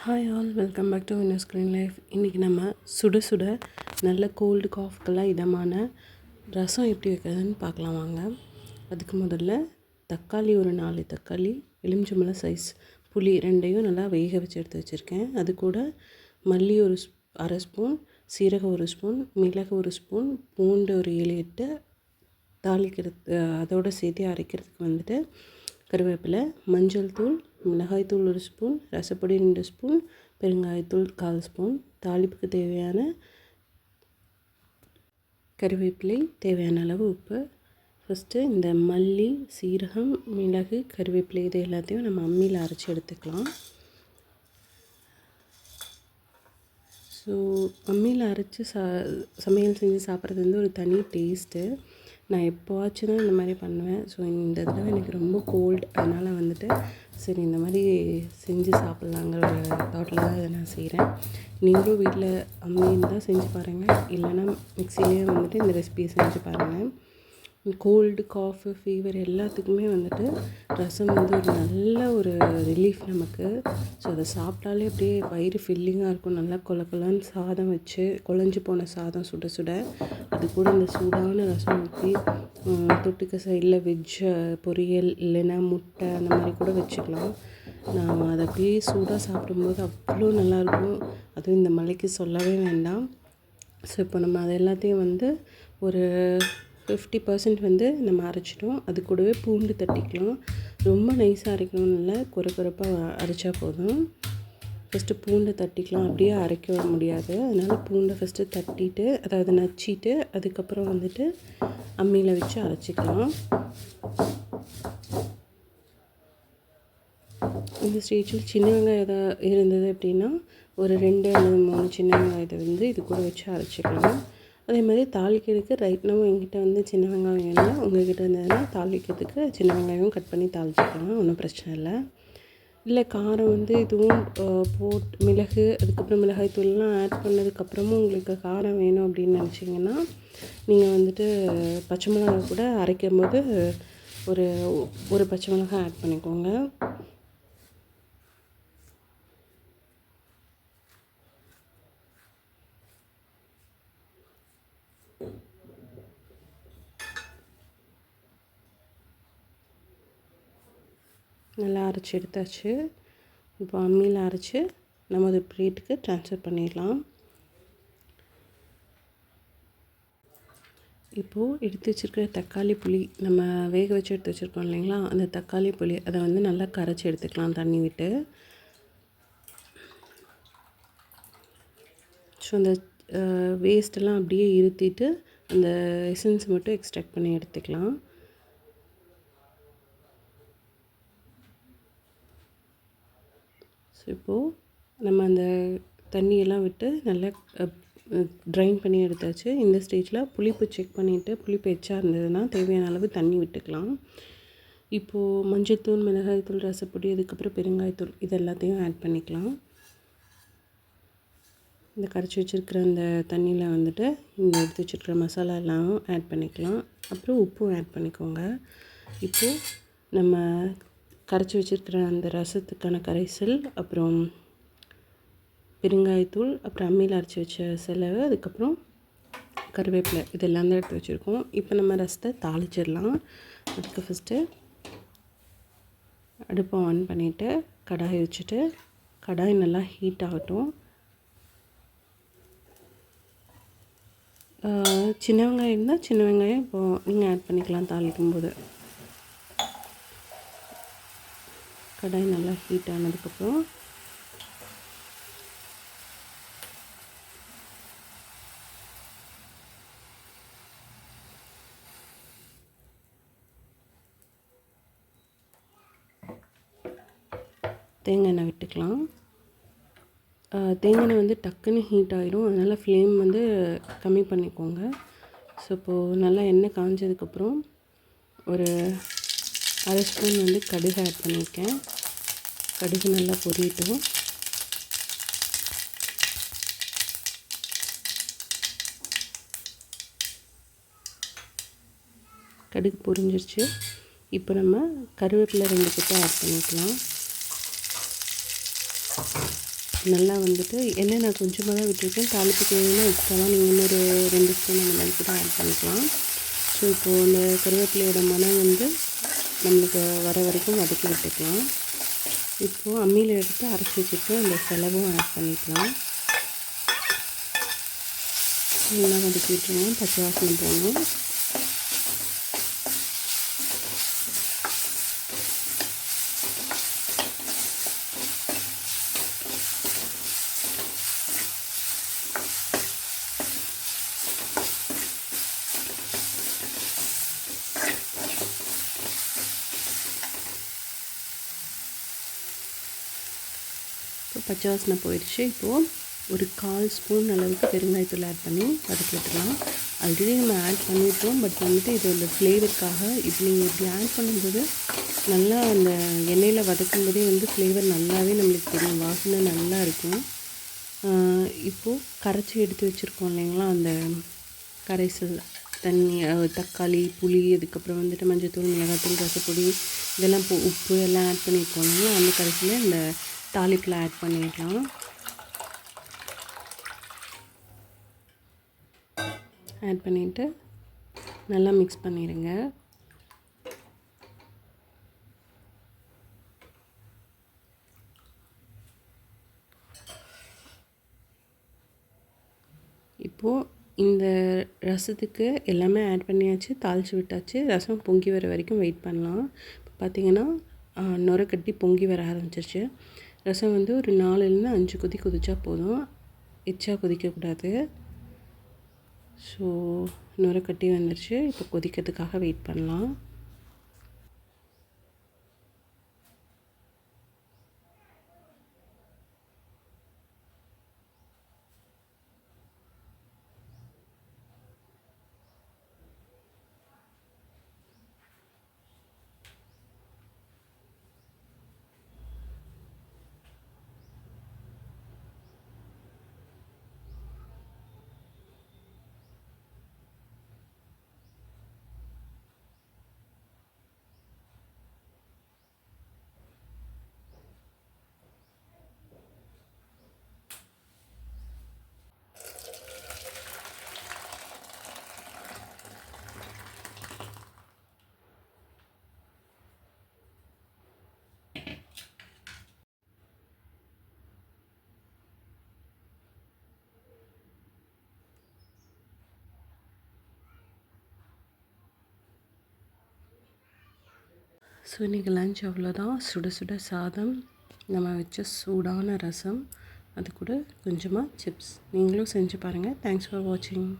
Hi all, welcome back to Winner Screen Life. இன்றைக்கி நம்ம சுட சுட நல்ல கோல்டு காஃப்க்கெல்லாம் இதமான ரசம் எப்படி வைக்கிறதுன்னு பார்க்கலாம் வாங்க. அதுக்கு முதல்ல தக்காளி ஒரு 4 தக்காளி, எலுமிச்சம்பழம் சைஸ் புளி ரெண்டையும் நல்லா வேக வச்சு எடுத்து வச்சுருக்கேன். அது கூட மல்லி ஒரு அரை ஸ்பூன், சீரகம் ஒரு ஸ்பூன், மிளகு ஒரு ஸ்பூன், பூண்டு ஒரு 7-8, தாளிக்கிறது அதோடு சேர்த்து அரைக்கிறதுக்கு வந்துட்டு கருவேப்பிலை, மஞ்சள் தூள், மிளகாய்த்தூள் ஒரு ஸ்பூன், ரசப்பொடி 2 ஸ்பூன், பெருங்காயத்தூள் 1/4 ஸ்பூன், தாளிப்புக்கு தேவையான கருவேப்பிலை, தேவையான அளவு உப்பு. ஃபஸ்ட்டு இந்த மல்லி, சீரகம், மிளகு, கருவேப்பிலை இது எல்லாத்தையும் நம்ம அம்மியில் அரைச்சி எடுத்துக்கலாம். ஸோ அம்மியில் அரைச்சி சமையல் செஞ்சு சாப்பிட்றது வந்து ஒரு தனி டேஸ்ட்டு. நான் எப்போவாச்சும் தான் இந்த மாதிரி பண்ணுவேன். ஸோ இந்த தடவை எனக்கு ரொம்ப கோல்டு, அதனால் வந்துட்டு சரி இந்த மாதிரி செஞ்சு சாப்பிட்லாங்கிற ஒரு தாட்டில் தான் இதை நான் செய்கிறேன். நீங்களும் வீட்டில் அம்மி இருந்தால் செஞ்சு பாருங்கள், இல்லைன்னா மிக்சிலேயே வந்துட்டு இந்த ரெசிபியை செஞ்சு பாருங்கள். கோல்டு, காஃபு, ஃபீவர் எல்லாத்துக்குமே வந்துட்டு ரசம் வந்து ஒரு நல்ல ஒரு ரிலீஃப் நமக்கு. ஸோ அதை சாப்பிட்டாலே அப்படியே வயிறு ஃபில்லிங்காக இருக்கும். நல்லா கொலன்னு சாதம் வச்சு, குழஞ்சி போன சாதம் சுட சுட அது கூட இந்த சூடான ரசம் ஊற்றி தொட்டுக்க சைடில் வெஜ் பொரியல் இல்லைன்னா முட்டை அந்த மாதிரி கூட வச்சுக்கலாம். நான் அதை அப்படியே சூடாக சாப்பிடும்போது அவ்வளோ நல்லாயிருக்கும். அதுவும் இந்த மழைக்கு சொல்லவே வேண்டாம். ஸோ இப்போ நம்ம அது எல்லாத்தையும் வந்து ஒரு 50% வந்து நம்ம அரைச்சிட்டோம். அது கூடவே பூண்டு தட்டிக்கலாம். ரொம்ப நைஸாக அரைக்கணும்னு இல்லை, குறைப்பாக அரைச்சா போதும். ஃபஸ்ட்டு பூண்டை தட்டிக்கலாம், அப்படியே அரைக்க முடியாது. அதனால் பூண்டை ஃபஸ்ட்டு தட்டிட்டு, அதாவது நச்சிட்டு, அதுக்கப்புறம் வந்துட்டு அம்மியில் வச்சு அரைச்சிக்கலாம். இந்த ஸ்டேஜில் சின்ன வெங்காயம் எதாவது இருந்தது அப்படின்னா ஒரு 2 அல்லது 3 சின்ன வெங்காயத்தை வந்து இது கூட வச்சு அரைச்சிக்கலாம். அதே மாதிரி தாளிக்கிறதுக்கு ரைட்னாவும் என்கிட்ட வந்து சின்ன வெங்காயம் இல்லை, உங்கள்கிட்ட இருந்ததுன்னா தாளிக்கிறதுக்கு சின்ன வெங்காயம் கட் பண்ணி தாளிச்சிக்கலாம், ஒன்றும் பிரச்சனை இல்லை. இல்லை காரம் வந்து இதுவும் மிளகு, அதுக்கப்புறம் மிளகாய் தூள்லாம் ஆட் பண்ணதுக்கப்புறமும் உங்களுக்கு காரம் வேணும் அப்படின்னு நினச்சிங்கன்னா நீங்கள் வந்துட்டு பச்சை மிளகாய் கூட அரைக்கும் போது ஒரு பச்சை மிளகாய் ஆட் பண்ணிக்கோங்க. நல்லா அரைச்சி எடுத்தாச்சு. இப்போ அம்மியில் அரைச்சி நம்ம அது பிளேட்டுக்கு ட்ரான்ஸ்ஃபர் பண்ணிடலாம். இப்போது எடுத்து வச்சுருக்கிற தக்காளி புளி, நம்ம வேக வச்சு எடுத்து வச்சுருக்கோம் இல்லைங்களா, அந்த தக்காளி புளி அதை வந்து நல்லா கரைச்சி எடுத்துக்கலாம் தண்ணி விட்டு. ஸோ அந்த வேஸ்ட்டெல்லாம் அப்படியே இருத்திட்டு அந்த எசன்ஸ் மட்டும் எக்ஸ்ட்ராக்ட் பண்ணி எடுத்துக்கலாம். ஸோ இப்போது நம்ம அந்த தண்ணியெல்லாம் விட்டு நல்லா ட்ரைன் பண்ணி எடுத்தாச்சு. இந்த ஸ்டேஜில் புளிப்பு செக் பண்ணிவிட்டு, புளிப்பு எச்சா இருந்ததுன்னா தேவையான அளவு தண்ணி விட்டுக்கலாம். இப்போது மஞ்சள்தூள், மிளகாய்த்தூள், ரசப்பொடி, அதுக்கப்புறம் பெருங்காயத்தூள் இது எல்லாத்தையும் ஆட் பண்ணிக்கலாம். இந்த கரைச்சி வச்சுருக்கிற அந்த தண்ணியில் வந்துட்டு இந்த எடுத்து வச்சுருக்கிற மசாலா எல்லாம் ஆட் பண்ணிக்கலாம். அப்புறம் உப்பும் ஆட் பண்ணிக்கோங்க. இப்போது நம்ம கரைச்சி வச்சுருக்கிற அந்த ரசத்துக்கான கரைசல், அப்புறம் பெருங்காயத்தூள், அப்புறம் அம்மியில் அரைச்சி வச்ச செலவு, அதுக்கப்புறம் கருவேப்பிலை இதெல்லாம் தான் எடுத்து வச்சுருக்கோம். இப்போ நம்ம ரசத்தை தாளிச்சிடலாம். அதுக்கு ஃபஸ்ட்டு அடுப்பை ஆன் பண்ணிவிட்டு கடாய் வச்சுட்டு, கடாய் நல்லா ஹீட் ஆகட்டும். சின்ன வெங்காயம் இருந்தால் சின்ன வெங்காயம் இப்போது நீங்கள் ஆட் பண்ணிக்கலாம் தாளிக்கும்போது. கடாய் நல்லா ஹீட் ஆனதுக்கப்புறம் தேங்காய் எண்ணெய் விட்டுக்கலாம். தேங்காய் எண்ணெய் வந்து டக்குன்னு ஹீட் ஆகிடும், அதனால் ஃப்ளேம் வந்து கம்மி பண்ணிக்கோங்க. ஸோ இப்போது நல்லா எண்ணெய் காஞ்சதுக்கப்புறம் ஒரு அரை ஸ்பூன் வந்து கடுகு ஆட் பண்ணியிருக்கேன். கடுகு நல்லா பொரியட்டும். கடுகு பொரிஞ்சிருச்சு. இப்போ நம்ம கருவேப்பிலை 2 கொத்து ஆட் பண்ணிக்கலாம். நல்லா வந்துட்டு எண்ணெய் நான் கொஞ்சமாக தான் விட்டுருக்கேன். தாளிப்புக்கு வேணும்னா எக்ஸ்ட்ராவாக நீங்கள் இன்னொரு 2 ஸ்பூன் அந்த மாதிரி கூட ஆட் பண்ணிக்கலாம். ஸோ இப்போது இந்த கருவேப்பிலையோட மணம் வந்து நம்மளுக்கு வர வரைக்கும் வதக்கி விட்டுக்கலாம். இப்போது அம்மியில் எடுத்து அரைச்சி வச்சுட்டு அந்த செலவும் ஆட் பண்ணிக்கலாம். நல்லா வதக்கி விட்டுருங்க, பச்சை வாசனை போகணும். இப்போ பச்சை வாசனை போயிடுச்சு. இப்போது ஒரு 1/4 ஸ்பூன் அளவுக்கு பெருங்காயத்தூள் ஆட் பண்ணி வதக்கி விட்டுலாம். ஆல்ரெடி நம்ம ஆட் பண்ணியிருக்கோம், பட் வந்துட்டு இது ஒரு ஃப்ளேவருக்காக இது நீங்கள் இப்படி ஆட் பண்ணும்போது நல்லா அந்த எண்ணெயில் வதக்கும்போதே வந்து ஃப்ளேவர் நல்லாவே நம்மளுக்கு தெரியும், வாசனை நல்லா இருக்கும். இப்போது கரைச்சி எடுத்து வச்சுருக்கோம் இல்லைங்களா, அந்த கரைசல் தண்ணி, தக்காளி, புளி, அதுக்கப்புறம் வந்துட்டு மஞ்சள்தூள், மிளகாத்தூள், ரசப்பொடி, இதெல்லாம் உப்பு எல்லாம் ஆட் பண்ணியிருக்கோம் இல்லைங்களா, அந்த கரைசலில் இந்த தாளிப்பில் ஆட் பண்ணிடலாம். ஆட் பண்ணிவிட்டு நல்லா மிக்ஸ் பண்ணிடுங்க. இப்போது இந்த ரசத்துக்கு எல்லாமே ஆட் பண்ணியாச்சு, தாளித்து விட்டாச்சு. ரசம் பொங்கி வர வரைக்கும் வெயிட் பண்ணலாம். இப்போ பார்த்திங்கன்னா நுரை கட்டி பொங்கி வர ஆரம்பிச்சிருச்சு. ரசம் வந்து ஒரு 4லேருந்து 5 கொதி கொதிச்சா போதும், எச்சா கொதிக்கக்கூடாது. ஸோ நுரை கட்டி வந்துருச்சு. இப்போ கொதிக்கிறதுக்காக வெயிட் பண்ணலாம். ஸோ இன்றைக்கி லஞ்ச் அவ்வளோதான். சுட சுட சாதம், நம்ம வச்ச சூடான ரசம், அது கூட கொஞ்சமாக சிப்ஸ். நீங்களும் செஞ்சு பாருங்கள். தேங்க்ஸ் ஃபார் வாட்சிங்.